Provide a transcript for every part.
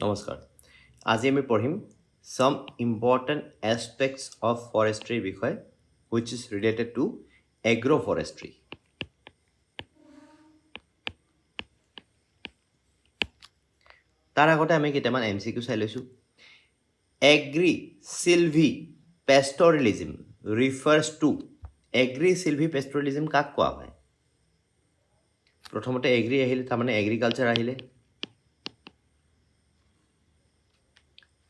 নমস্কাৰ আজি আমি পঢ়িম some important aspects of forestry বিষয় which is related to agroforestry তাৰ আগতে আমি কেইটামান MCQ চাই লৈছো agri-silvi-pastoralism refers to agri-silvi-pastoralism কাক কোৱা হয় প্ৰথমতে এগ্ৰি আহিলে তাৰমানে এগ্ৰিকালচাৰ আহিলে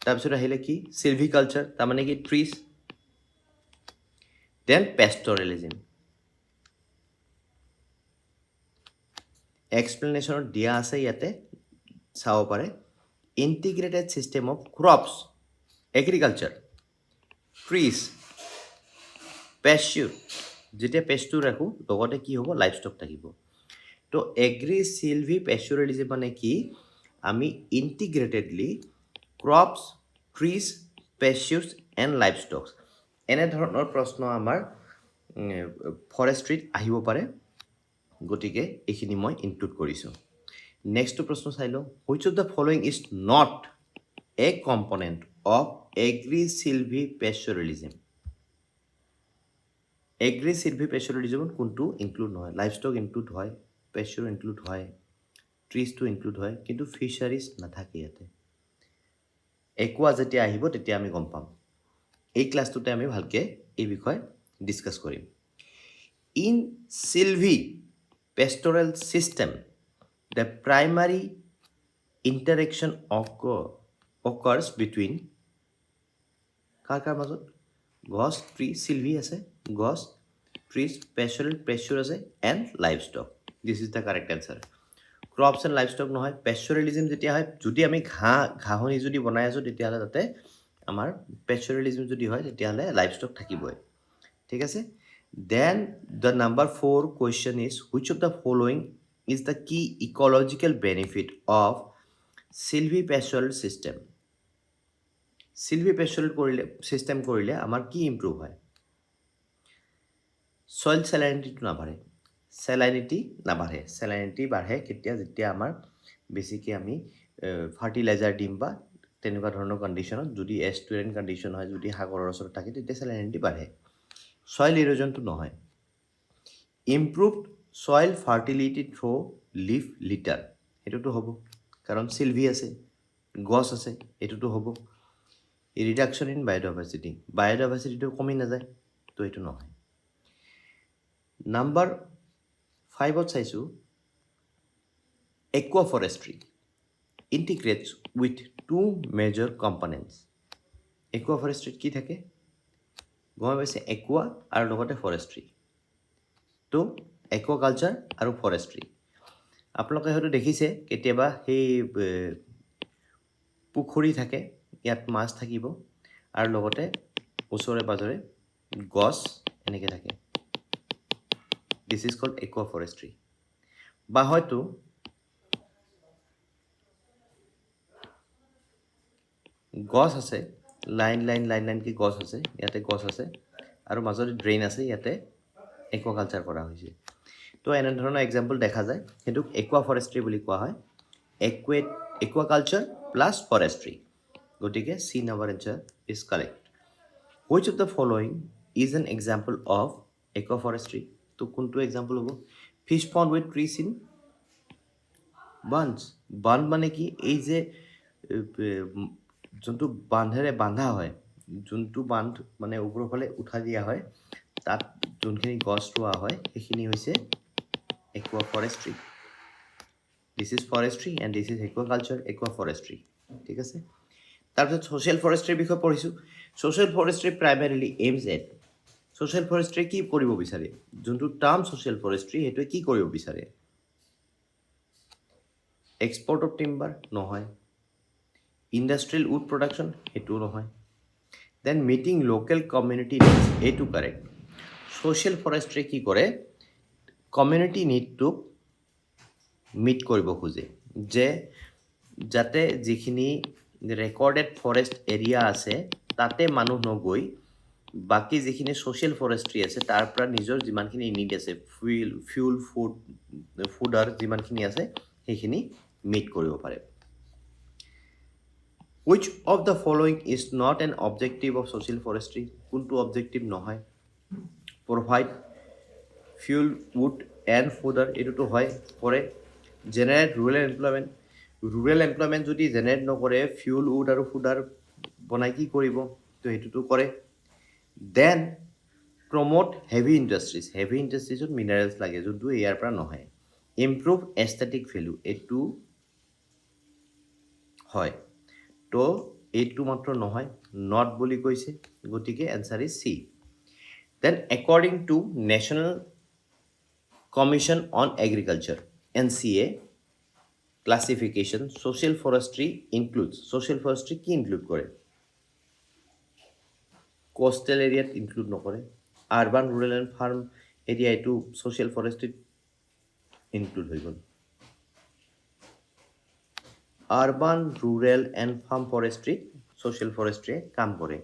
তাৰপিছত আহিলে কি silviculture তাৰমানে কি trees then pastoralism explanation দিয়া আছে ইয়াতে চাও পারে integrated system of crops agriculture trees pasture যেটা pasture রাখো লগতে কি হ'ব লাইভস্টক থাকিব তো এগ্রি সিলভি pastoralism মানে কি আমি ইন্টিগ্রেটেডলি crops trees pastures and livestock এনে ধৰণৰ প্ৰশ্ন আমাৰ ফৰেষ্ট্ৰিত আহিব পাৰে গতিকে এইখিনি মই ইনক্লুড কৰিছো নেক্সট প্ৰশ্ন চাই লও which of the following is not a component of agri-silvi-pastoralism agri-silvi-pastoralism কোনটো ইনক্লুড নহয় লাইভস্টক ইনক্লুড হয় pasture ইনক্লুড হয় trees to ইনক্লুড হয় কিন্তু ফিশাৰিজ নাথাকে ইয়াতে একোৱা যেতিয়া আহিব তেতিয়া আমি গম পাম এই ক্লাছটোতে আমি ভালকে এই বিষয় ডিসকাস কৰিম in silvi-pastoral system the primary interaction occurs between কাৰ মাজত গছ tree silvi আছে গছ trees pasture আছে and livestock this is the correct answer crops and livestock নহয় pastoralism যেতিয়া হয় যদি আমি ঘাহনি যদি বনাই আছো তেতিয়া হলে তাতে আমাৰ pastoralism যদি হয় তেতিয়া হলে livestock থাকিবই ঠিক আছে then the number 4 question is which of the following is the key ecological benefit of silvipastoral system silvipastoral কৰিলে system কৰিলে আমাৰ কি ইমপ্ৰুভ হয় soil salinity salinity বাঢ়ে কেতিয়া যেতিয়া আমাৰ বেসিক্যালি আমি ফাৰ্টিলাইজাৰ দিম বা তেনেকুৱা ধৰণৰ কন্ডিশনত যদি এস্টুয়াৰেন্ট কন্ডিশন হয় যদি সাগৰৰ ওচৰত থাকে তেতিয়া salinity বাঢ়ে soil erosion to নহয় improved soil fertility through leaf litter এটোটো হ'ব কারণ সিলভি আছে গছ আছে এটোটো হ'ব reduction in biodiversity তো কমি না যায় তো এটো নহয় নাম্বার 5 ত চাইছো aquaforestry integrates with two major components aquaforestry কি থাকে গম পাইছে aqua আৰু লগতে forestry তো aquaculture আৰু forestry আপোনালোকে হয়তো দেখিছে কেতিয়াবা সেই পুখুৰী থাকে ইয়াত মাছ থাকিব আৰু লগতে ওচৰে পাজৰে গছ এনেকে থাকে this is called aquaforestry বা হয়তো গছ আছে লাইন কি গছ আছে ইয়াতে গছ আছে আৰু মাজত ড্ৰেইন আছে ইয়াতে aquaculture কৰা হৈছে তো এনে ধৰণৰ एग्जांपल দেখা যায় কিন্তু aquaforestry বুলি কোৱা হয় aquaculture plus forestry গতিকে C number answer is correct which of the following is an example of aquaforestry তো কোনটো एग्जांपल হ'ব fish pond with trees in বান্ধ মানে কি এই যে যোনটো বান্ধেৰে বান্ধা হয় যোনটো বান্ধ মানে ওপৰফালে উঠা দিয়া হয় তাত যোনখিনি গছ ৰোৱা হয় সেইখিনি হৈছে aquaforestry this is forestry and this is aquaculture aquaforestry ঠিক আছে তাৰপিছত social forestry বিষয় পঢ়িছো social forestry primarily aims at social forestry কি কৰিব বিচাৰে যোনটো টাৰ্ম social forestry হেতু কি কৰিব বিচাৰে export of timber নহয় industrial wood production hetu nohoy then meeting local community needs etu correct social forestry ki kore community need to meet koribo khoje je jate jikhini recorded forest area ase tate manu nogoi বাকি যিখিনি social forestry আছে তাৰ পৰা নিজৰ যিমানখিনি need আছে fuel food আৰু যিমানখিনি আছে সেইখিনি meet কৰিব পাৰে Which of the following is not an objective of social forestry? কোনটো objective নহয়? Provide fuel, wood and fodder, এইটোতো হয় কৰে। Generate rural employment, rural employment যদি জেনেৰেট নকৰে fuel, wood আৰু fodder বনাই কি কৰিব? তো সেইটোতো কৰে। Then promote heavy industries, heavy industries minerals লাগে যোনটো ইয়াৰ পৰা নহয়। Improve aesthetic value, এইটো হয়। তো এইটো মাত্ৰ নহয়, not বুলি কৈছে, গতিকে answer is C. Then according to National Commission on Agriculture, NCA classification, social forestry includes, social forestry কি include কৰে? Coastal area include নকৰে। Urban, rural and farm area এইটো social forestry include হৈ গ'ল। Urban, rural and farm forestry, social forestry কাম কৰে।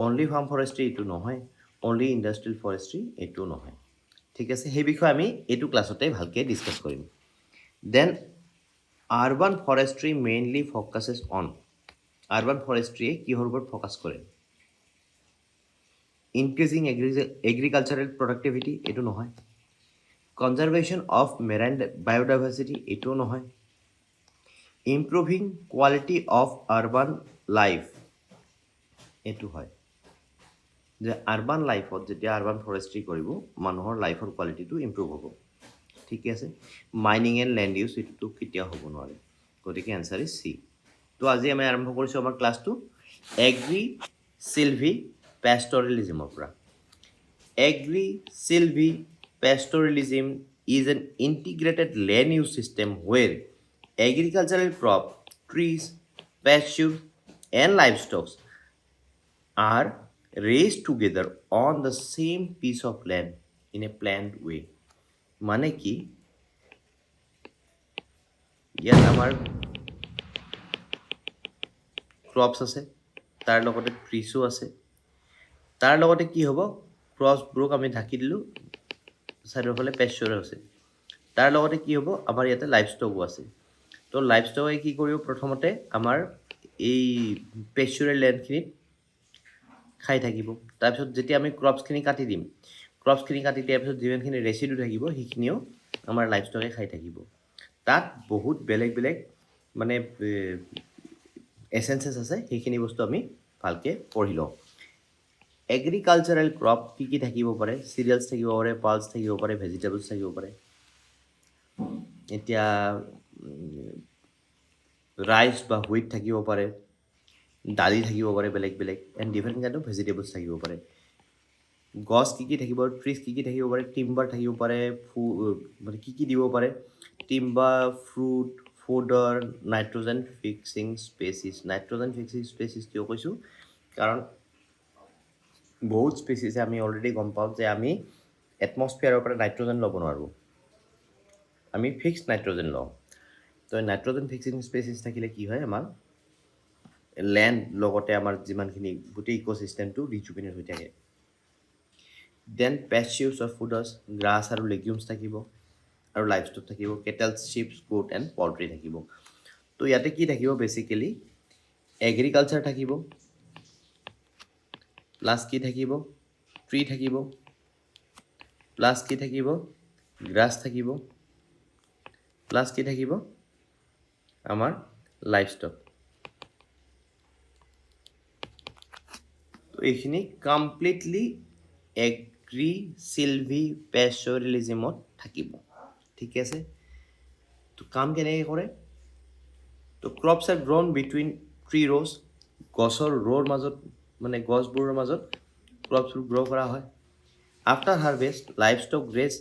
Only farm forestry এইটো নহয়, only industrial forestry এইটো নহয়। ঠিক আছে, সেই বিষয়ে আমি এইটো ক্লাছতে ভালকৈ ডিছকাছ কৰিম। Then urban forestry mainly focuses on, urban forestry কিহৰ ওপৰত ফ'কাছ কৰে? Increasing agricultural productivity এইটো নহয়। Conservation of marine biodiversity এইটো নহয়। Improving quality of urban life এইটো হয়। যে আৰবান লাইফত যেতিয়া আৰবান ফৰেষ্ট্ৰি কৰিব মানুহৰ লাইফৰ কোৱালিটিটো ইম্প্ৰুভ হ'ব। ঠিকে আছে, মাইনিং এণ্ড লেণ্ড ইউজ এইটো কেতিয়াও হ'ব নোৱাৰে, গতিকে এনচাৰ ইজ চি। তো আজি আমি আৰম্ভ কৰিছোঁ আমাৰ ক্লাছটো এগ্ৰি চিলভি পেষ্টৰিলিজিমৰ পৰা। Agri silvi pastoralism is an integrated land use system where agricultural crop, trees, pasture and livestock are raised together on the same piece of land in a planned way. মানে কি ইয়াত আমাৰ crops আছে, তাৰ লগতে ট্ৰিছো আছে, তাৰ লগতে কি হ'ব ক্ৰপছবোৰক আমি ঢাকি দিলোঁ, চাইডৰ ফালে পেস্চৰো আছে, তাৰ লগতে কি হ'ব আমাৰ ইয়াতে লাইভষ্টকো আছে। তো লাইভষ্টকে কি কৰিব প্ৰথমতে আমাৰ এই পেস্চুৰেল লেণ্ডখিনিত খাই থাকিব। তাৰপিছত যেতিয়া আমি ক্ৰপছখিনি কাটি দিম, ক্ৰপছখিনি কাটি দিয়াৰ পিছত যিমানখিনি ৰেচিডু থাকিব সেইখিনিও আমাৰ লাইভষ্টকে খাই থাকিব। তাত বহুত বেলেগ বেলেগ মানে এচেঞ্চেছ আছে, সেইখিনি বস্তু আমি ভালকৈ পঢ়ি লওঁ। এগ্ৰিকালচাৰেল ক্ৰপ কি কি থাকিব পাৰে? চিৰিয়েলছ থাকিব পাৰে, পালছ থাকিব পাৰে, ভেজিটেবলছ থাকিব পাৰে। এতিয়া ৰাইচ বা হুইট থাকিব পাৰে, দালি থাকিব পাৰে বেলেগ বেলেগ, and different kind of vegetables থাকিব পাৰে। গছ কি কি থাকিব, ট্ৰিজ কি কি থাকিব পাৰে, টিম্বাৰ থাকিব পাৰে, মানে কি কি দিব পাৰে? Timber, fruit, fodder, nitrogen fixing species. Nitrogen fixing species কিয় কৈছোঁ? কাৰণ বহুত স্পেচিছে আমি অলৰেডি গম পাওঁ যে আমি এটমস্ফিয়াৰৰ পৰা নাইট্ৰজেন ল'ব নোৱাৰোঁ, আমি ফিক্সড নাইট্ৰজেন লওঁ। তো নাইট্ৰজেন ফিক্সিং স্পেচিছ থাকিলে কি হয়, আমাৰ লেণ্ড লগতে আমাৰ যিমানখিনি গোটেই ইক'চিষ্টেমটো ৰিজুভিনেট হৈ থাকে। দেন পেস্টিউছ অফ ফুডাৰ্ছ, গ্ৰাছ আৰু লেগিউমছ থাকিব, আৰু লাইভষ্টক থাকিব, কেটেলছ, শ্বিপছ, গোট এণ্ড পল্ট্ৰি থাকিব। তো ইয়াতে কি থাকিব? বেচিকেলি এগ্ৰিকালচাৰ থাকিব, প্লাছ কি থাকিব? ট্ৰি থাকিব, প্লাছ কি থাকিব? গ্ৰাছ থাকিব, প্লাছ কি থাকিব? আমাৰ লাইভষ্টক। তো এইখিনি কমপ্লিটলি এগ্ৰি চিলভি পেস্চৰিলিজিমত থাকিব। ঠিক আছে, তো কাম কেনেকৈ কৰে? তো crops are grown between tree rows, গছৰ ৰ'ৰ মাজত মানে গছবোৰৰ মাজত ক্ৰপছবোৰ গ্ৰ' কৰা হয়। After harvest livestock graze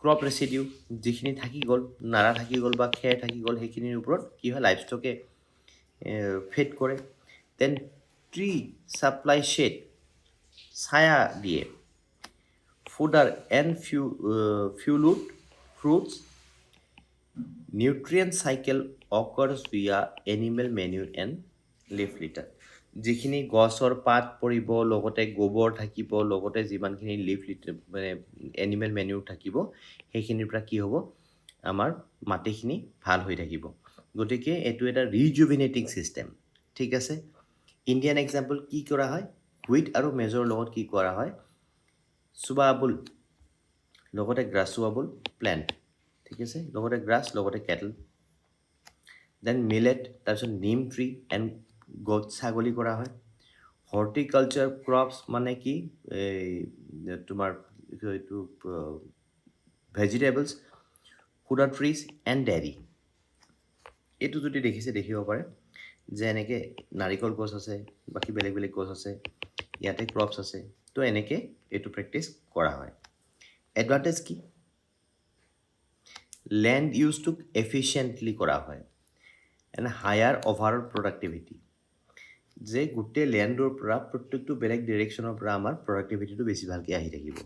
crop residue, যিখিনি থাকি গ'ল, নাৰা থাকি গ'ল বা খেৰ থাকি গ'ল, সেইখিনিৰ ওপৰত কি হয়? লাইভষ্টকে ফিড কৰে। দেন ট্ৰি ছাপ্লাই শ্বেড, ছায়া দিয়ে। Fodder and fuelwood fruits, nutrient cycle occurs via animal manure and leaf litter. যিখিনি গছৰ পাত পৰিব, লগতে গোবৰ থাকিব, লগতে যিমানখিনি লিফ লিটাৰ মানে এনিমেল মেনিউৰ থাকিব, সেইখিনিৰ পৰা কি হ'ব? আমাৰ মাটিখিনি ভাল হৈ থাকিব। গতিকে এইটো এটা ৰিজুভিনেটিং ছিষ্টেম ঠিক আছে ইণ্ডিয়ান এক্সাম্পল কি কৰা হয় হুইট আৰু মেজৰ লগত কি কৰা হয় চুবাবুল লগতে গ্ৰাছুৱাবুল প্লেণ্ট ঠিক আছে লগতে গ্ৰাছ লগতে কেটল দেন মিলেট তাৰপিছত নিম ট্ৰী এণ্ড গট ছাগলী কৰা হয় হৰ্টিকালচাৰ ক্ৰপছ মানে কি এই তোমাৰ এইটো ভেজিটেবলছ ফুডাৰ ট্ৰিজ এণ্ড ডেৰী এইটো যদি দেখিব পাৰে যে এনেকৈ নাৰিকল গছ আছে বাকী বেলেগ বেলেগ গছ আছে ইয়াতে ক্ৰপছ আছে তো এনেকৈ এইটো প্ৰেক্টিছ কৰা হয় এডভান্টেজ কি লেণ্ড ইউজটোক এফিচিয়েণ্টলি কৰা হয় এণ্ড হায়াৰ অভাৰঅল প্ৰডাক্টিভিটি যে গোটেই লেণ্ডৰ পৰা প্ৰত্যেকটো বেলেগ ডিৰেকশ্যনৰ পৰা আমাৰ প্ৰডাক্টিভিটিটো বেছি ভালকৈ আহি থাকিব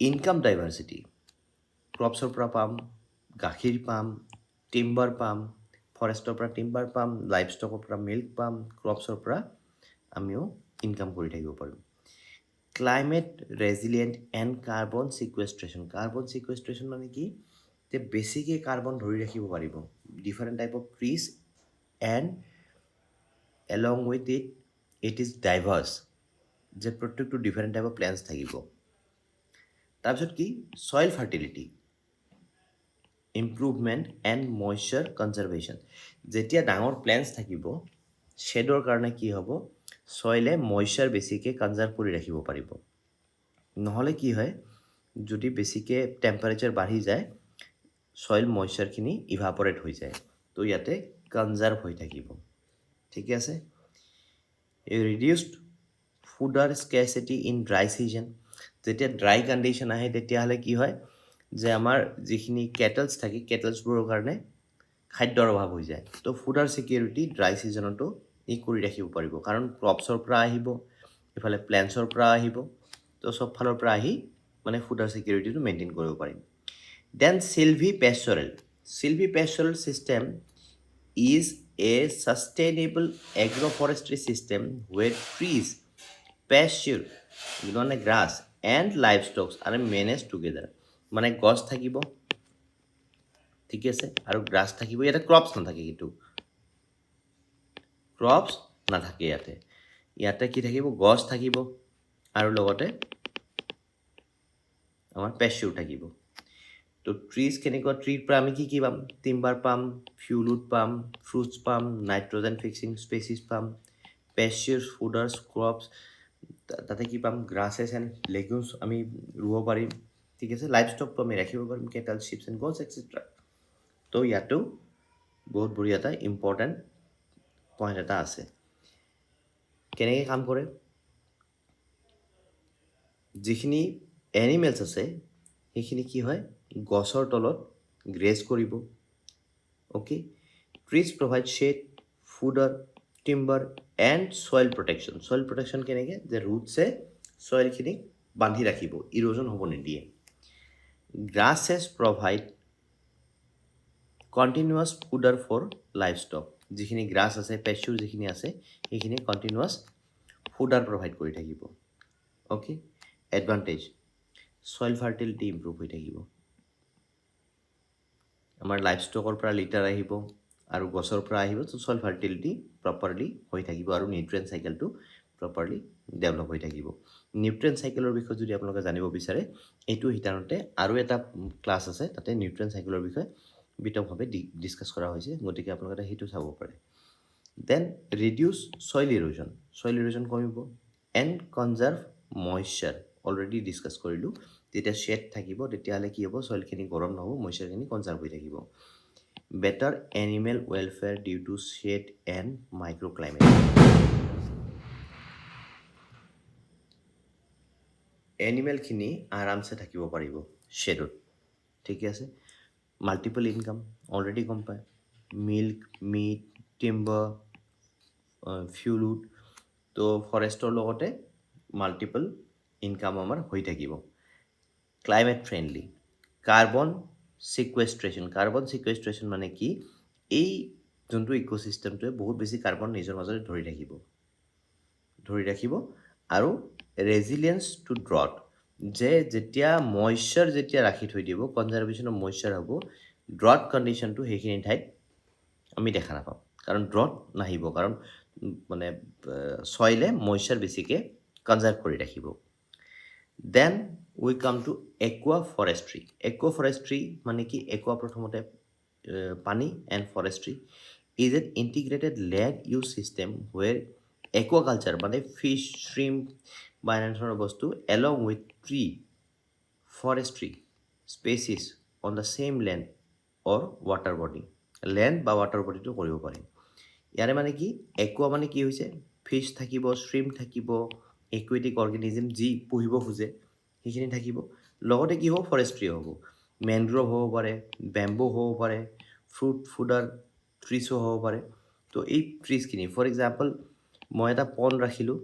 ইনকাম ডাইভাৰ্চিটি ক্ৰপছৰ পৰা পাম গাখীৰ পাম টিম্বাৰ পাম ফৰেষ্টৰ পৰা টিম্বাৰ পাম লাইফ ষ্টকৰ পৰা মিল্ক পাম ক্ৰপছৰ পৰা আমিও ইনকাম কৰি থাকিব পাৰোঁ ক্লাইমেট ৰেজিলিয়েণ্ট এণ্ড কাৰ্বন ছিকুৱেষ্ট্ৰেশ্যন মানে কি যে বেছিকৈ কাৰ্বন ধৰি ৰাখিব পাৰিব different type of trees and along with it is diverse যে প্ৰত্যেকটো ডিফাৰেণ্ট টাইপ অফ প্লেণ্টছ থাকিব তাৰপিছত কি soil fertility improvement and মইশ্চাৰ conservation যেতিয়া ডাঙৰ প্লেণ্টছ থাকিব শ্বেডৰ কাৰণে কি হ'ব ছইলে মইশ্চাৰ বেছিকৈ কনজাৰ্ভ কৰি ৰাখিব পাৰিব নহ'লে কি হয় যদি বেছিকৈ টেম্পাৰেচাৰ বাঢ়ি যায় ছইল মইশ্চাৰখিনি ইভাপৰেট হৈ যায় তো ইয়াতে কনজাৰ্ভ হৈ থাকিব ঠিকে আছে ৰিডিউচড ফুডাৰ স্কেচিটি ইন ড্ৰাই ছিজন যেতিয়া ড্ৰাই কণ্ডিশ্যন আহে তেতিয়াহ'লে কি হয় যে আমাৰ যিখিনি কেটলছ থাকে কেটলছবোৰৰ কাৰণে খাদ্যৰ অভাৱ হৈ যায় তো ফুডাৰ ছিকিউৰিটি ড্ৰাই ছিজনতো ই কৰি ৰাখিব পাৰিব কাৰণ ক্ৰপছৰ পৰা আহিব ইফালে প্লেণ্টছৰ পৰা আহিব তো চব ফালৰ পৰা আহি মানে ফুডাৰ ছিকিউৰিটিটো মেইনটেইন কৰিব পাৰিম then silvi pastoral system is a sustainable agroforestry system where trees, pasture, grass and livestock are managed together. মানে গছ থাকিব ঠিক আছে আৰু গ্ৰাছ থাকিব ইয়াতে ক্ৰপছ নাথাকে কিন্তু ক্ৰপছ নাথাকে ইয়াতে কি থাকিব গছ থাকিব আৰু লগতে আমাৰ পেস্টিউৰ থাকিব তো ট্ৰিজ কেনেকুৱা ট্ৰিৰ পৰা আমি কি পাম টিম্বাৰ পাম ফিউলুড পাম ফ্ৰুটছ পাম নাইট্ৰজেন ফিক্সিং স্পেচিছ পাম পেস্টিউৰ ফুডাৰ্ছ ক্ৰপছ তাতে কি পাম গ্ৰাছেছ এণ্ড লেগুমছ আমি ৰুব পাৰিম ঠিক আছে লাইফ ষ্টকটো আমি ৰাখিব পাৰিম কেটল চিপছ এণ্ড গছ এক্সেট্ৰা তো ইয়াতো বহুত বঢ়িয়া এটা ইম্পৰ্টেণ্ট পইণ্ট এটা আছে কেনেকৈ কাম কৰে যিখিনি এনিমেলছ আছে সেইখিনি কি হয় গছৰ তলত গ্ৰেজ কৰিব okay trees provide shade fodder timber and soil protection কেনেকৈ যে ৰুটছে ছইলখিনিক বান্ধি ৰাখিব ইৰ'জন হ'ব নিদিয়ে grasses provide continuous fodder for livestock যিখিনি গ্ৰাছ আছে পেস্টিউৰ যিখিনি আছে সেইখিনি কণ্টিনিউৱাছ ফুডাৰ প্ৰভাইড কৰি থাকিব okay advantage soil fertility improve হৈ থাকিব আমাৰ লাইফ ষ্টকৰ পৰা লিটাৰ আহিব আৰু গছৰ পৰা আহিব তো ছইল ফাৰ্টিলিটি প্ৰপাৰলি হৈ থাকিব আৰু নিউট্ৰিয়েণ্ট চাইকেলটো প্ৰপাৰলি ডেভেলপ হৈ থাকিব নিউট্ৰিয়েণ্ট চাইকেলৰ বিষয়ে যদি আপোনালোকে জানিব বিচাৰে এইটো সাধাৰণতে আৰু এটা ক্লাছ আছে তাতে নিউট্ৰিয়েণ্ট চাইকেলৰ বিষয়ে বিতংভাৱে ডিছকাছ কৰা হৈছে গতিকে আপোনালোকে সেইটো চাব পাৰে দেন ৰিডিউচ ছইল ইৰ'জন কমিব এণ্ড কনজাৰ্ভ মইশ্চাৰ অলৰেডি ডিছকাছ কৰিলোঁ যেতিয়া শ্বেড থাকিব তেতিয়াহ'লে কি হ'ব ছইলখিনি গৰম নহ'ব মইশ্চাৰখিনি কনজাৰ্ভ হৈ থাকিব better animal welfare due to shade and micro' climate এনিমেলখিনি আৰামছে থাকিব পাৰিব শ্বেডত ঠিকে আছে মাল্টিপল ইনকাম অলৰেডি গম পায় মিল্ক মিট টিম্বাৰ ফিউলুড তো ফৰেষ্টৰ লগতে মাল্টিপল ইনকাম আমাৰ হৈ থাকিব ক্লাইমেট ফ্ৰেণ্ডলি কাৰ্বন ছিকুৱেষ্ট্ৰেশ্যন মানে কি এই যোনটো ইক'ছিষ্টেমটোৱে বহুত বেছি কাৰ্বন নিজৰ মাজতে ধৰি ৰাখিব আৰু ৰেজিলিয়েঞ্চ টু ড্ৰট যে যেতিয়া মইশ্চাৰ যেতিয়া ৰাখি থৈ দিব কনজাৰ্ভেশ্যন অফ মইশ্চাৰ হ'ব ড্ৰট কণ্ডিশ্যনটো সেইখিনি ঠাইত আমি দেখা নাপাম কাৰণ ড্ৰট নাহিব কাৰণ মানে ছইলে মইশ্চাৰ বেছিকৈ কনজাৰ্ভ কৰি ৰাখিব then we come to একুৱা forestry মানে কি একুৱা প্ৰথমতে পানী and forestry is an integrated land use system ৱেৰ aquaculture মানে ফিছ শ্ৰিম বা এনেধৰণৰ বস্তু along with tree forestry species on the same land or water body land বা ৱাটাৰ বডিটো কৰিব পাৰি ইয়াৰে মানে কি একুৱা মানে কি হৈছে ফিছ থাকিব শ্ৰিম থাকিব একুৱেটিক অৰ্গেনিজম যি পুহিব খোজে সেইখিনি থাকিব লগতে কি হ'ব ফৰেষ্ট্ৰি হ'ব মেনগ্ৰ'ভ হ'ব পাৰে বেম্বো হ'ব পাৰে ফ্ৰুট ফুডাৰ ট্ৰিছো হ'ব পাৰে তো এই ট্ৰিজখিনি ফৰ এক্সাম্পল মই এটা পন ৰাখিলোঁ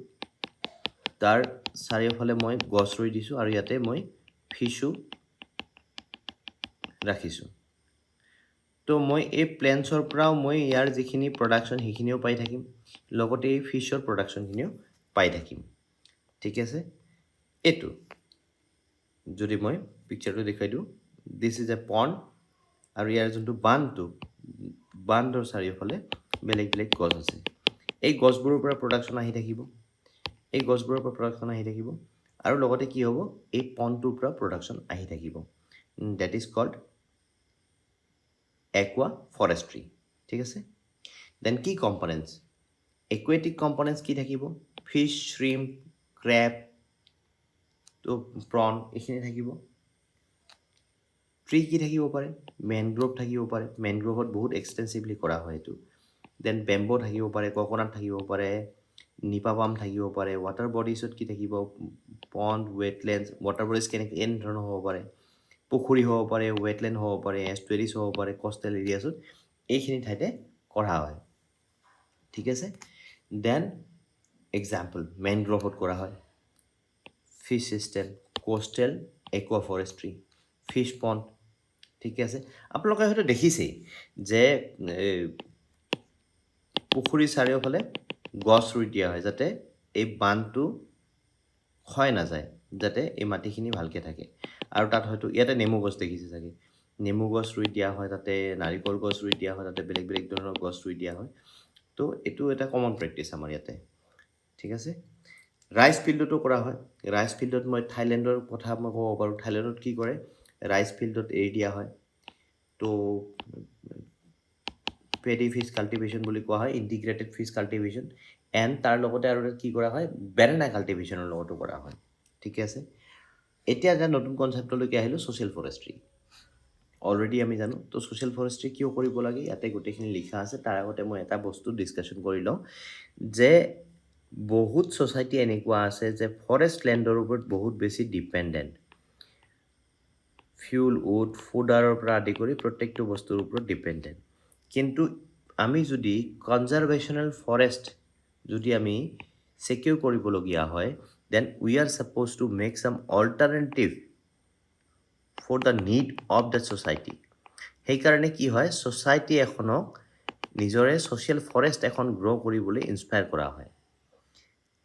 তাৰ চাৰিওফালে মই গছ ৰুই দিছোঁ আৰু ইয়াতে মই ফিছো ৰাখিছোঁ তো মই এই প্লেণ্টছৰ পৰাও মই ইয়াৰ যিখিনি প্ৰডাকশ্যন সেইখিনিও পাই থাকিম লগতে এই ফিছৰ প্ৰডাকশ্যনখিনিও পাই থাকিম ঠিক আছে এইটো যদি মই পিকচাৰটো দেখুৱাই দিওঁ দিছ ইজ এ পণ্ড আৰু ইয়াৰ যোনটো বান্ধৰ চাৰিওফালে বেলেগ বেলেগ গছ আছে এই গছবোৰৰ পৰা প্ৰডাকশ্যন আহি থাকিব আৰু লগতে কি হ'ব এই পণ্ডটোৰ পৰা প্ৰডাকশ্যন আহি থাকিব that is called aqua forestry ঠিক আছে দেন কি কম্পনেণ্টছ একুৱেটিক কম্পনেণ্টছ কি থাকিব ফিছ শ্ৰিম ক্ৰেব তো প্ৰন এইখিনি থাকিব ট্ৰি কি থাকিব পাৰে মেনগ্ৰ'ভ থাকিব পাৰে মেনগ্ৰ'ভত বহুত এক্সটেনচিভলি কৰা হয় এইটো দেন বেম্বো থাকিব পাৰে কক'নাট থাকিব পাৰে নিপা পাম থাকিব পাৰে ৱাটাৰ বডিজত কি থাকিব পণ্ড ৱেটলেণ্ডছ ৱাটাৰ বডিজ কেনেকৈ এনেধৰণৰ হ'ব পাৰে পুখুৰী হ'ব পাৰে ৱেটলেণ্ড হ'ব পাৰে এষ্টুৱেৰিজ হ'ব পাৰে কষ্টেল এৰিয়াছত এইখিনি ঠাইতে কৰা হয় ঠিক আছে দেন এক্সাম্পল মেনগ্ৰ'ভত কৰা হয় fish system coastal একুৱা forestry fish পণ্ড ঠিক আছে আপোনালোকে হয়তো দেখিছেই যে পুখুৰীৰ চাৰিওফালে গছ ৰুই দিয়া হয় যাতে এই বান্ধটো ক্ষয় নাযায় যাতে এই মাটিখিনি ভালকৈ থাকে আৰু তাত হয়তো ইয়াতে নেমু গছ দেখিছে চাগে নেমু গছ ৰুই দিয়া হয় তাতে নাৰিকল গছ ৰুই দিয়া হয় তাতে বেলেগ বেলেগ ধৰণৰ গছ ৰুই দিয়া হয় তো এইটো এটা কমন প্ৰেক্টিছ আমাৰ ইয়াতে ঠিক আছে ৰাইচ ফিল্ডতো কৰা হয় ৰাইচ ফিল্ডত মই থাইলেণ্ডৰ কথা মই ক'ব পাৰোঁ থাইলেণ্ডত কি কৰে ৰাইচ ফিল্ডত এৰি দিয়া হয় তো পেডি ফিছ কাল্টিভেশ্যন বুলি কোৱা হয় ইণ্টিগ্ৰেটেড ফিছ কাল্টিভেশ্যন এণ্ড তাৰ লগতে আৰু কি কৰা হয় বেনানা কাল্টিভেশ্যনৰ লগতো কৰা হয় ঠিকে আছে এতিয়া এটা নতুন কনচেপ্টলৈকে আহিলোঁ ছ'চিয়েল ফৰেষ্ট্ৰি অলৰেডি আমি জানো তো ছ'চিয়েল ফৰেষ্ট্ৰি কিয় কৰিব লাগে ইয়াতে গোটেইখিনি লিখা আছে তাৰ আগতে মই এটা বস্তু ডিছকাশ্যন কৰি লওঁ যে বহুত ছ'চাইটি এনেকুৱা আছে যে ফৰেষ্ট লেণ্ডৰ ওপৰত বহুত বেছি ডিপেণ্ডেণ্ট ফিউল উড ফুডাৰৰ পৰা আদি কৰি প্ৰত্যেকটো বস্তুৰ ওপৰত ডিপেণ্ডেণ্ট কিন্তু আমি যদি কনজাৰভেশ্যনেল ফৰেষ্ট যদি আমি ছিকিউৰ কৰিবলগীয়া হয় then we are supposed to make some alternative for the need of the society সেইকাৰণে কি হয় ছ'চাইটি এখনক নিজৰে ছ'চিয়েল ফৰেষ্ট এখন গ্ৰ' কৰিবলৈ ইনস্পায়াৰ কৰা হয়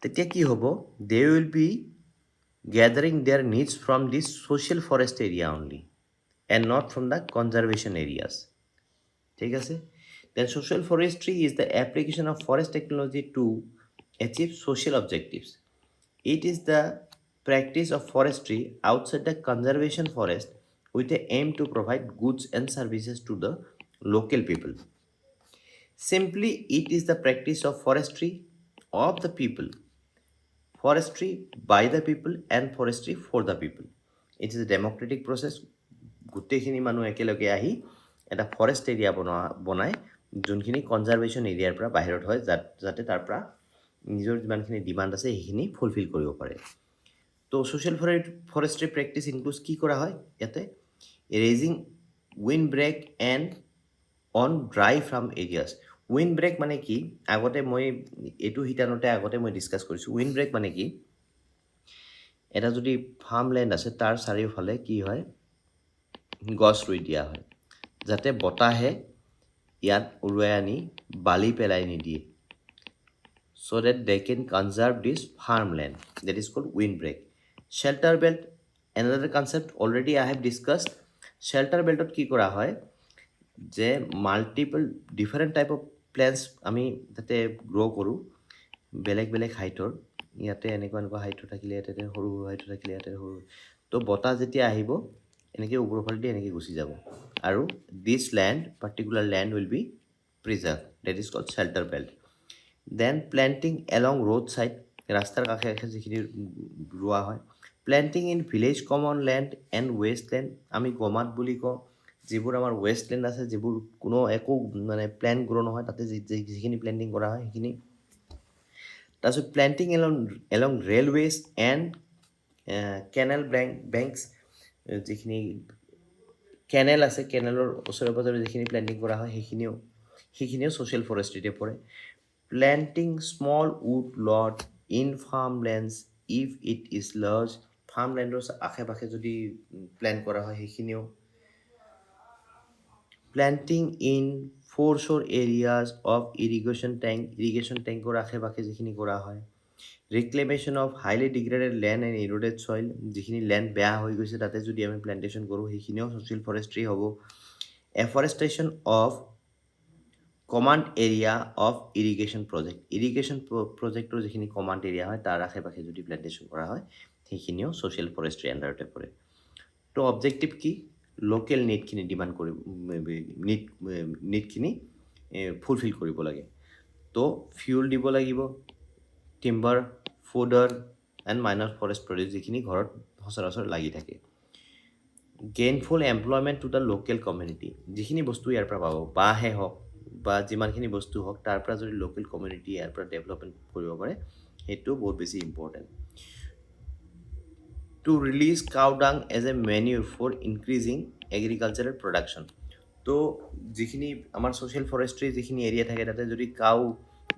তেতিয়া কি হ'ব they will be gathering their needs from this social forest area only and not from the conservation areas ঠিক আছে then social forestry is the application of forest technology to achieve social objectives it is the practice of forestry outside the conservation forest with the aim to provide goods and services to the local people simply it is the practice of forestry of the people forestry by the people and forestry for the people it is a democratic process গোটেইখিনি মানুহ একেলগে আহি এটা forest area বনায় যোনখিনি conservation এৰিয়াৰ পৰা বাহিৰত হয় যাতে তাৰ পৰা নিজৰ যিমানখিনি ডিমাণ্ড আছে সেইখিনি ফুলফিল কৰিব পাৰে তো ছ'চিয়েল ফৰেষ্ট্ৰি প্ৰেক্টিছ ইনক্লুডছ কি কৰা হয় ইয়াতে raising wind break and on dry farm areas wind break মানে কি আগতে মই এইটো শিতানতে আগতে মই ডিছকাছ কৰিছোঁ উইণ্ড ব্ৰেক মানে কি এটা যদি ফাৰ্ম লেণ্ড আছে তাৰ চাৰিওফালে কি হয় গছ ৰুই দিয়া হয় যাতে বতাহে ইয়াত উৰুৱাই আনি বালি পেলাই নিদিয়ে so that they can conserve this farmland that is called windbreak shelter belt another concept already I have discussed shelter beltত কি কৰা হয় যে multiple different type of plants আমি তাতে গ্ৰ' কৰোঁ বেলেগ বেলেগ হাইটৰ ইয়াতে এনেকুৱা হাইটৰ থাকিলে ইয়াতে সৰু সৰু হাইটৰ থাকিলে ইয়াতে সৰু তো বতাহ যেতিয়া আহিব এনেকৈ ওপৰৰ ফালেদি এনেকৈ গুচি যাব আৰু this land particular land will be preserve that is called shelter belt then planting along road side ৰাস্তাৰ কাষে কাষে যিখিনি ৰোৱা হয় planting in village common land and waste land আমি গমাত বুলি কওঁ যিবোৰ আমাৰ ৱেষ্ট লেণ্ড আছে যিবোৰ কোনো একো মানে প্লেন গ্ৰ' নহয় তাতে যিখিনি প্লেণ্টিং কৰা হয় সেইখিনি তাৰপিছত planting along railways and canal banks যিখিনি কেনেল আছে কেনেলৰ ওচৰে পাঁজৰে যিখিনি প্লেণ্টিং কৰা হয় সেইখিনিও ছ'চিয়েল ফৰেষ্ট্ৰিতে পৰে planting small wood lot in farmlands if it is large ফাৰ্মলেণ্ডৰ আশে পাশে যদি প্লেন কৰা হয় সেইখিনিও planting in foreshore areas of irrigation টেংকৰ আশে পাশে যিখিনি কৰা হয় reclamation of highly degraded land and eroded soil যিখিনি লেণ্ড বেয়া হৈ গৈছে তাতে যদি আমি প্লেণ্টেশ্যন কৰোঁ সেইখিনিও ছ'চিয়েল ফৰেষ্ট্ৰি হ'ব afforestation of command area of irrigation প্ৰজেক্টৰ যিখিনি কমাণ্ড এৰিয়া হয় তাৰ আশে পাশে যদি প্লেণ্টেশ্যন কৰা হয় সেইখিনিও ছ'চিয়েল ফৰেষ্ট্ৰি আণ্ডাৰতে পৰে তো অবজেক্টিভ কি লোকেল নিডখিনি ডিমাণ্ড কৰিব নিডখিনি ফুলফিল কৰিব লাগে তো ফিউল দিব লাগিব timber fodder and minor forest produce যিখিনি ঘৰত সচৰাচৰ লাগি থাকে gainful employment to the local community যিখিনি বস্তু ইয়াৰ পৰা পাব বাঁহে হওক বা যিমানখিনি বস্তু হওক তাৰ পৰা যদি লোকেল কমিউনিটি ইয়াৰ পৰা ডেভেলপমেণ্ট কৰিব পাৰে সেইটো বহুত বেছি important to release cow dung as a manure for increasing agricultural production তো যিখিনি আমাৰ ছ'চিয়েল ফৰেষ্ট্ৰি যিখিনি এৰিয়া থাকে তাতে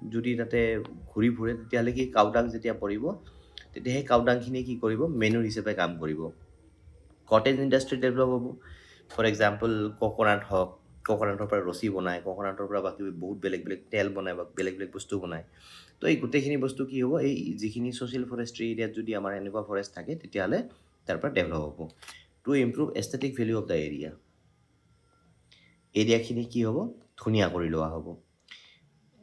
যদি তাতে ঘূৰি ফুৰে তেতিয়াহ'লে কি কাউডাং যেতিয়া পৰিব তেতিয়া সেই কাউডাংখিনি কি কৰিব মেনুৰ হিচাপে কাম কৰিব কটেজ ইণ্ডাষ্ট্ৰি ডেভেলপ হ'ব ফৰ এক্সাম্পল কক'নাটৰ পৰা ৰছী বনায় কক'নাটৰ পৰা বাকী বহুত বেলেগ বেলেগ তেল বনায় বা বেলেগ বেলেগ বস্তু বনায় তো এই গোটেইখিনি বস্তু কি হ'ব এই যিখিনি ছ'চিয়েল ফৰেষ্ট্ৰি এৰিয়াত যদি আমাৰ এনেকুৱা ফৰেষ্ট থাকে তেতিয়াহ'লে তাৰ পৰা ডেভেলপ হ'ব to improve aesthetic value of the এৰিয়াখিনি কি হ'ব ধুনীয়া কৰি লোৱা হ'ব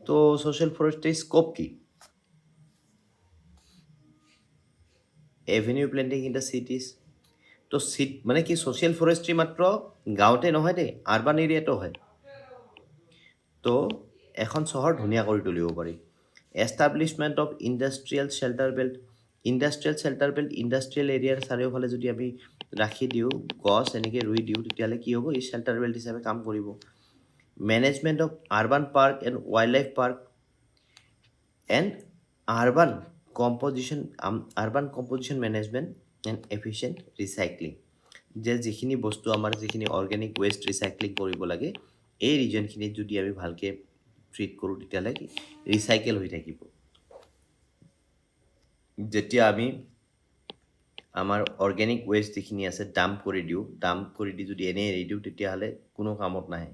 তো ছ'চিয়েল ফৰেষ্ট্ৰিৰ স্ক'প কি avenue planting in the cities তো মানে কি ছ'চিয়েল ফৰেষ্ট্ৰি মাত্ৰ গাঁৱতে নহয় দেই আৰ্বান এৰিয়াতো হয় তো এখন চহৰ ধুনীয়া কৰি তুলিব পাৰি establishment of industrial shelter belt industrial এৰিয়াৰ চাৰিওফালে যদি আমি ৰাখি দিওঁ গছ এনেকৈ ৰুই দিওঁ তেতিয়াহ'লে কি হ'ব এই শ্বেল্টাৰ বেল্ট হিচাপে কাম কৰিব management of urban park and wild life park and urban composition management and efficient recycling যে যিখিনি বস্তু আমাৰ যিখিনি অৰ্গেনিক ৱেষ্ট ৰিচাইক্লিং কৰিব লাগে এই ৰিজনখিনিত যদি আমি ভালকৈ ট্ৰিট কৰোঁ তেতিয়াহ'লে ৰিচাইকেল হৈ থাকিব যেতিয়া আমি আমাৰ অৰ্গেনিক ৱেষ্ট যিখিনি আছে ডাম্প কৰি দি যদি এনেই এৰি দিওঁ তেতিয়াহ'লে কোনো কামত নাহে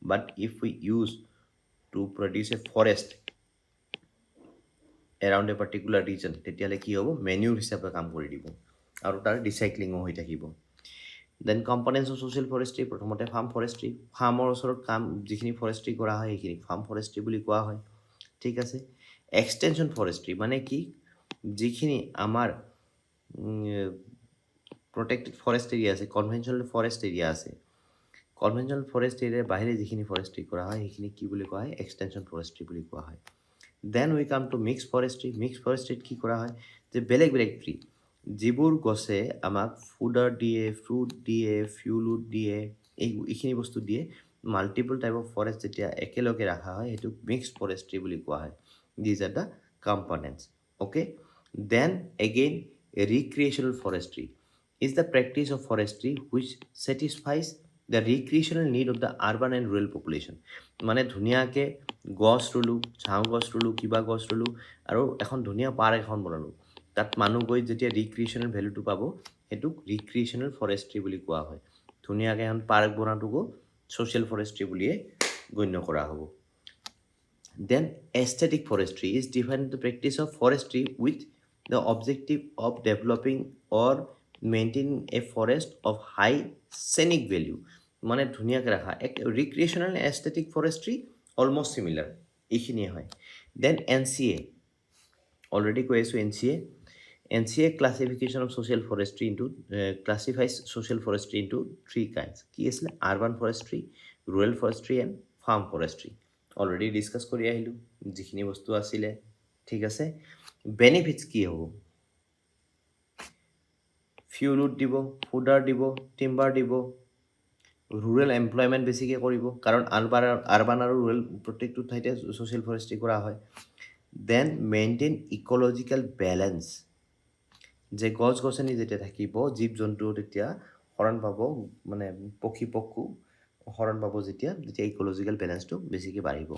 but if we use to produce a forest around a particular region তেতিয়াহ'লে কি হ'ব মেনিউৰ হিচাপে কাম কৰি দিব আৰু তাৰ ৰিচাইক্লিঙো হৈ থাকিব then components of social forestry প্ৰথমতে ফাৰ্মৰ ওচৰত যিখিনি ফৰেষ্ট্ৰি কৰা হয় সেইখিনি ফাৰ্ম ফৰেষ্ট্ৰি বুলি কোৱা হয় ঠিক আছে এক্সটেনশ্যন ফৰেষ্ট্ৰি মানে কি যিখিনি আমাৰ প্ৰটেক্টেড ফৰেষ্ট এৰিয়া আছে কনভেনশ্যনেল ফৰেষ্ট এৰিয়া আছে কনভেনশ্যনেল ফৰেষ্ট এৰিয়াৰ বাহিৰে যিখিনি ফৰেষ্ট্ৰি কৰা হয় সেইখিনি কি বুলি কোৱা হয় এক্সটেনশ্যন ফৰেষ্ট্ৰি বুলি কোৱা হয় then we come to mix ফৰেষ্ট্ৰিত কি কৰা হয় যে বেলেগ বেলেগ ট্ৰী যিবোৰ গছে আমাক ফুডাৰ দিয়ে ফ্ৰুট দিয়ে ফিউল দিয়ে এইখিনি বস্তু দিয়ে মাল্টিপল টাইপ অফ ফৰেষ্ট যেতিয়া একেলগে ৰখা হয় সেইটোক মিক্স ফৰেষ্ট্ৰি বুলি কোৱা হয় these are the components okay then again recreational forestry is the practice of forestry which satisfies the recreational need of the urban and rural population মানে ধুনীয়াকৈ গছ ৰুলোঁ ঝাওঁ গছ ৰুলোঁ কিবা গছ ৰুলোঁ আৰু এখন ধুনীয়া পাৰ্ক এখন বনালোঁ তাত মানুহ গৈ যেতিয়া ৰিক্ৰিয়েশ্যনেল ভেলুটো পাব সেইটোক ৰিক্ৰিয়েশ্যনেল ফৰেষ্ট্ৰি বুলি কোৱা হয় ধুনীয়াকৈ এখন পাৰ্ক বনাটোকো ছ'চিয়েল ফৰেষ্ট্ৰি বুলিয়ে গণ্য কৰা হ'ব then aesthetic forestry is define the practice of forestry with the objective of developing or maintain a forest of high scenic value মানে ধুনীয়াকৈ ৰাখা এক recreational aesthetic forestry almost similar এইখিনিয়ে হয় দেন NCA অলৰেডি কৈ আছোঁ NCA classification of social forestry into classifies social forestry into 3 kinds কি আছিলে urban forestry rural forestry and farm forestry already discuss কৰি আহিলোঁ যিখিনি বস্তু আছিলে ঠিক আছে বেনিফিটছ কি হ'ব ফিউল দিব ফুডাৰ দিব টিম্বাৰ দিব ৰুৰেল এমপ্লয়মেণ্ট বেছিকৈ কৰিব কাৰণ আৰবান আৰু ৰুৰেল প্ৰত্যেকটো ঠাইতে ছ'চিয়েল ফৰেষ্ট্ৰি কৰা হয় দেন মেইনটেইন ইক'লজিকেল বেলেঞ্চ যে গছ গছনি যেতিয়া থাকিব জীৱ জন্তু তেতিয়া শৰণ পাব মানে পক্ষী পক্ষু শৰণ পাব যেতিয়া ইক'লজিকেল বেলেঞ্চটো বেছিকৈ বাঢ়িব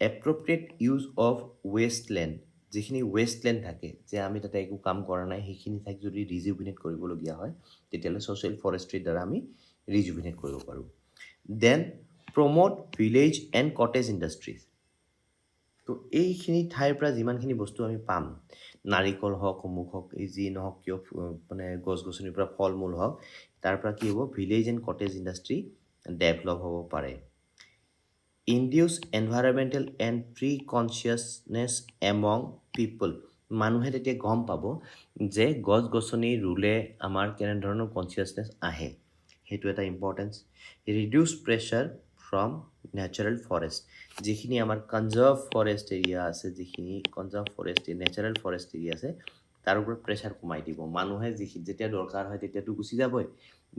এপ্ৰপ্ৰিয়েট ইউজ অফ ৱেষ্টলেণ্ড যিখিনি ৱেষ্টলেণ্ড থাকে যে আমি তাতে একো কাম কৰা নাই সেইখিনি ঠাইক যদি ৰিজুভিনেট কৰিবলগীয়া হয় তেতিয়াহ'লে ছ'চিয়েল ফৰেষ্ট্ৰিৰ দ্বাৰা আমি ৰিজুভিনেট কৰিব পাৰোঁ then promote village and cottage industries তো এইখিনি ঠাইৰ পৰা যিমানখিনি বস্তু আমি পাম নাৰিকল হওক অমুক হওক এই যি নহওক কিয় মানে গছ গছনিৰ পৰা ফল মূল হওক তাৰ পৰা কি হ'ব village and cottage industry develop হ'ব পাৰে induce environmental and tree consciousness among people মানুহে তেতিয়া গম পাব যে গছ গছনি ৰুলে আমাৰ কেনেধৰণৰ কনচিয়াছনেছ আহে সেইটো এটা importance reduce pressure from natural forest যিখিনি আমাৰ কনজাৰ্ভ ফৰেষ্ট এৰিয়া আছে যিখিনি conserve forest natural forest area আছে তাৰ ওপৰত প্ৰেছাৰ কমাই দিব মানুহে যেতিয়া দৰকাৰ হয় তেতিয়াতো গুচি যাবই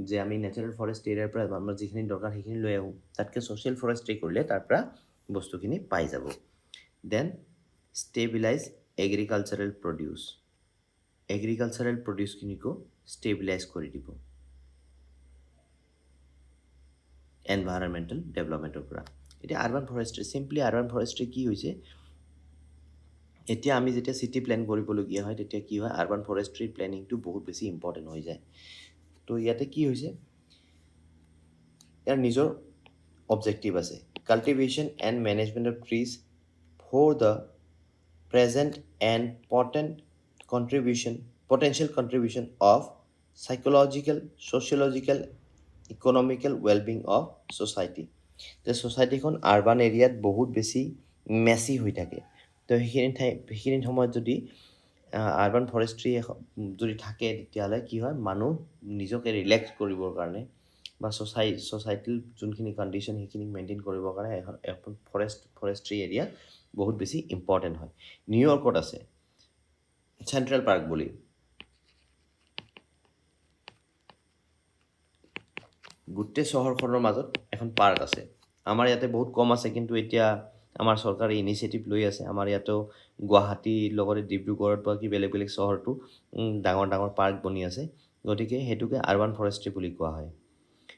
যে আমি নেচাৰেল ফৰেষ্ট এৰিয়াৰ পৰা আমাৰ যিখিনি দৰকাৰ সেইখিনি লৈ আহোঁ তাতকৈ ছ'চিয়েল ফৰেষ্ট্ৰি কৰিলে তাৰ পৰা বস্তুখিনি পাই যাব দেন ষ্টেবিলাইজ এগ্ৰিকালচাৰেল প্ৰডিউচখিনিকো ষ্টেবিলাইজ কৰি দিব এনভাইৰমেণ্টেল ডেভেলপমেণ্টৰ পৰা এতিয়া আৰবান ফৰেষ্ট্ৰি কি হৈছে এতিয়া আমি যেতিয়া চিটি প্লেন কৰিবলগীয়া হয় তেতিয়া কি হয় আৰবান ফৰেষ্ট্ৰি প্লেনিংটো বহুত বেছি ইম্পৰ্টেণ্ট হৈ যায় তো ইয়াতে কি হৈছে ইয়াৰ নিজৰ অবজেক্টিভ আছে cultivation and management of trees for the present and potential contribution of psychological, sociological, economical wellbeing of society যে ছ'চাইটিখন আৰবান এৰিয়াত বহুত বেছি মেচি হৈ থাকে তো সেইখিনি সময়ত যদি আৰবান ফৰেষ্ট্ৰি যদি থাকে তেতিয়াহ'লে কি হয় মানুহ নিজকে ৰিলেক্স কৰিবৰ কাৰণে বা ছ'চাইটিৰ যোনখিনি কণ্ডিশ্যন সেইখিনি মেইনটেইন কৰিবৰ কাৰণে এখন ফৰেষ্ট্ৰি এৰিয়া বহুত বেছি ইম্পৰ্টেণ্ট হয় নিউয়ৰ্কত আছে চেণ্ট্ৰেল পাৰ্ক বুলি গোটেই চহৰখনৰ মাজত এখন পাৰ্ক আছে আমাৰ ইয়াতে বহুত কম আছে কিন্তু এতিয়া আমাৰ চৰকাৰে ইনিচিয়েটিভ লৈ আছে আমাৰ ইয়াতো গুৱাহাটীৰ লগতে ডিব্ৰুগড়ত বা কি বেলেগ বেলেগ চহৰতো ডাঙৰ ডাঙৰ পাৰ্ক বনি আছে গতিকে সেইটোকে আৰবান ফৰেষ্ট্ৰি বুলি কোৱা হয়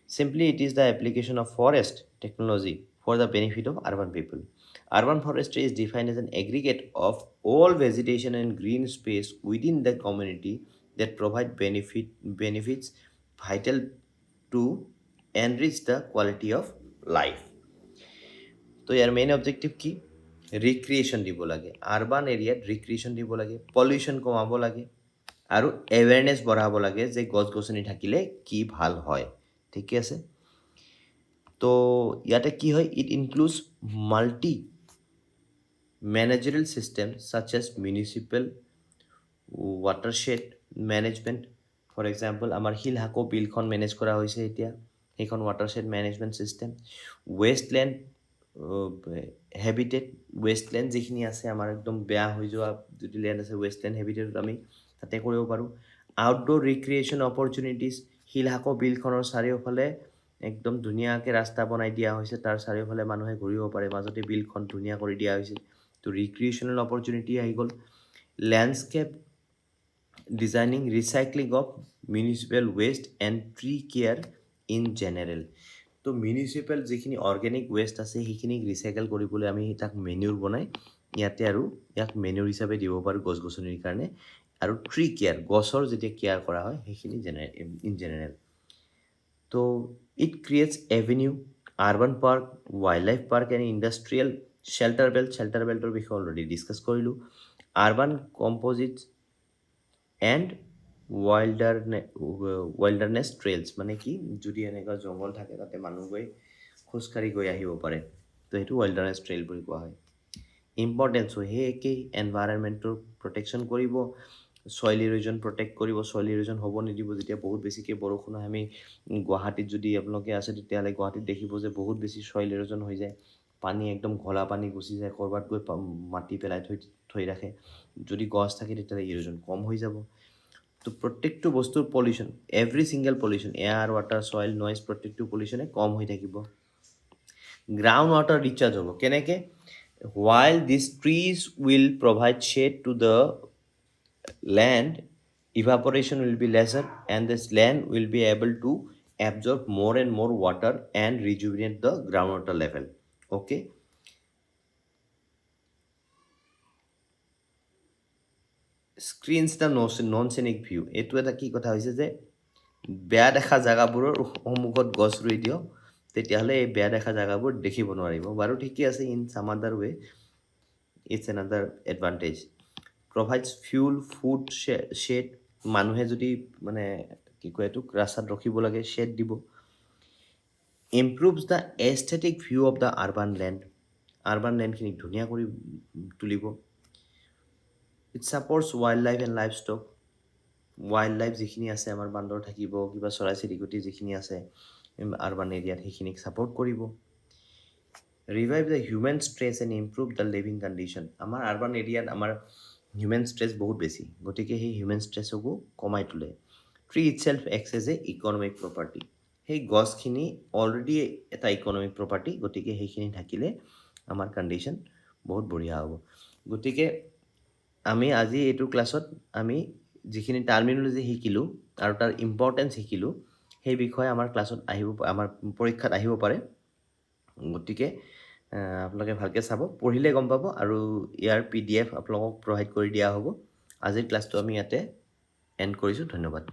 Simply, it is the application of forest technology for the benefit of urban people. Urban forestry is defined as an aggregate of all vegetation and green space within the community that provide benefits vital to enrich the quality of life. তো ইয়াৰ main objective কি ৰিক্ৰিয়েশ্যন দিব লাগে urban এৰিয়াত ৰিক্ৰিয়েশ্যন দিব লাগে pollution কমাব লাগে আৰু এৱেৰনেছ বঢ়াব লাগে যে গছ গছনি থাকিলে কি ভাল হয় ঠিকে আছে তো ইয়াতে কি হয় it includes multi managerial system such as municipal watershed management for example আমাৰ শিলহাকো বিলখন মেনেজ কৰা হৈছে এতিয়া সেইখন watershed management system wetland habitat wetland যিখিনি আছে আমাৰ একদম বেয়া হৈ যোৱা যদি লেণ্ড আছে ৱেষ্টলেণ্ড হেবিটেটত আমি তাতে কৰিব পাৰোঁ আউটডোৰ ৰিক্ৰিয়েশ্যন অপৰচুনিটিজ শিলহাকো বিলখনৰ চাৰিওফালে একদম ধুনীয়াকৈ ৰাস্তা বনাই দিয়া হৈছে তাৰ চাৰিওফালে মানুহে ঘূৰিব পাৰে মাজতে বিলখন ধুনীয়া কৰি দিয়া হৈছে তো ৰিক্ৰিয়েশ্যনেল অপৰচুনিটি আহি গ'ল landscape designing recycling of municipal waste and tree care in general তো মিউনিচিপেল যিখিনি অৰ্গেনিক ৱেষ্ট আছে সেইখিনিক ৰিচাইকেল কৰিবলৈ আমি তাক মেনিউৰ বনাই ইয়াতে আৰু ইয়াক মেনিউৰ হিচাপে দিব পাৰোঁ গছ গছনিৰ কাৰণে আৰু ট্ৰি কেয়াৰ গছৰ যেতিয়া কেয়াৰ কৰা হয় সেইখিনি ইন জেনেৰেল তো it creates avenue urban park wildlife park and industrial shelter বেল্টৰ বিষয়ে অলৰেডি ডিছকাছ কৰিলোঁ urban composites and wilderness trails মানে কি যদি এনেকুৱা জংঘল থাকে তাতে মানুহ গৈ খোজকাঢ়ি গৈ আহিব পাৰে তো সেইটো ৱাইল্ডাৰনেছ ট্ৰেইল বুলি কোৱা হয় ইম্পৰ্টেঞ্চ হয় সেই একেই এনভাইৰনমেণ্টৰ প্ৰটেকশ্যন কৰিব ছইল ইৰোজন প্ৰটেক্ট কৰিব ছইল ইৰোজন হ'ব নিদিব যেতিয়া বহুত বেছিকৈ বৰষুণ হয় আমি গুৱাহাটীত যদি আপোনালোকে আছে তেতিয়াহ'লে গুৱাহাটীত দেখিব যে বহুত বেছি ছইল ইৰোজন হৈ যায় পানী একদম ঘোলা পানী গুচি যায় ক'ৰবাত গৈ মাটি পেলাই থৈ ৰাখে যদি গছ থাকে তেতিয়াহ'লে ইৰোজন কম হৈ যাব তো প্ৰত্যেকটো বস্তুৰ pollution every single pollution air water soil noise প্ৰত্যেকটো পলিউশ্যনে কম হৈ থাকিব গ্ৰাউণ্ড ৱাটাৰ ৰিচাৰ্জ হ'ব কেনেকৈ while these trees will provide shade to the land evaporation will be lesser and this land will be able to absorb more and more water and rejuvenate the groundwater level okay screens the non-scenic view এইটো এটা কি কথা হৈছে যে বেয়া দেখা জায়গাবোৰৰ সন্মুখত গছ ৰুই দিয়ক তেতিয়াহ'লে এই বেয়া দেখা জায়গাবোৰ দেখিব নোৱাৰিব বাৰু ঠিকে আছে in some other way its another advantage provides fuel food shade মানুহে যদি মানে কি কয় এইটোক ৰাস্তাত ৰখিব লাগে শ্বেড দিব improves the aesthetic view of the urban লেণ্ডখিনিক ধুনীয়া কৰি তুলিব it supports wildlife and livestock wildlife যিখিনি আছে আমাৰ বান্দৰ থাকিব কিবা চৰাই চিৰিকটি যিখিনি আছে আৰ্বান এৰিয়াত সেইখিনিক ছাপৰ্ট কৰিব revive the human stress and improve the living condition আমাৰ আৰ্বান এৰিয়াত আমাৰ হিউমেন ষ্ট্ৰেছ বহুত বেছি গতিকে সেই হিউমেন ষ্ট্ৰেছকো কমাই তোলে tree itself acts as a economic property সেই গছখিনি অলৰেডি এটা ইকনমিক প্ৰপাৰ্টি গতিকে সেইখিনি থাকিলে আমাৰ কণ্ডিশ্যন বহুত বঢ়িয়া হ'ব গতিকে আমি আজি এইটো ক্লাছত আমি যিখিনি টাৰ্মিনলজি শিকিলোঁ আৰু তাৰ ইম্পৰ্টেঞ্চ শিকিলোঁ সেই বিষয়ে আমাৰ ক্লাছত আমাৰ পৰীক্ষাত আহিব পাৰে গতিকে আপোনালোকে ভালকৈ চাব পঢ়িলে গম পাব আৰু ইয়াৰ PDF আপোনালোকক প্ৰভাইড কৰি দিয়া হ'ব আজিৰ ক্লাছটো আমি ইয়াতে এণ্ড কৰিছোঁ ধন্যবাদ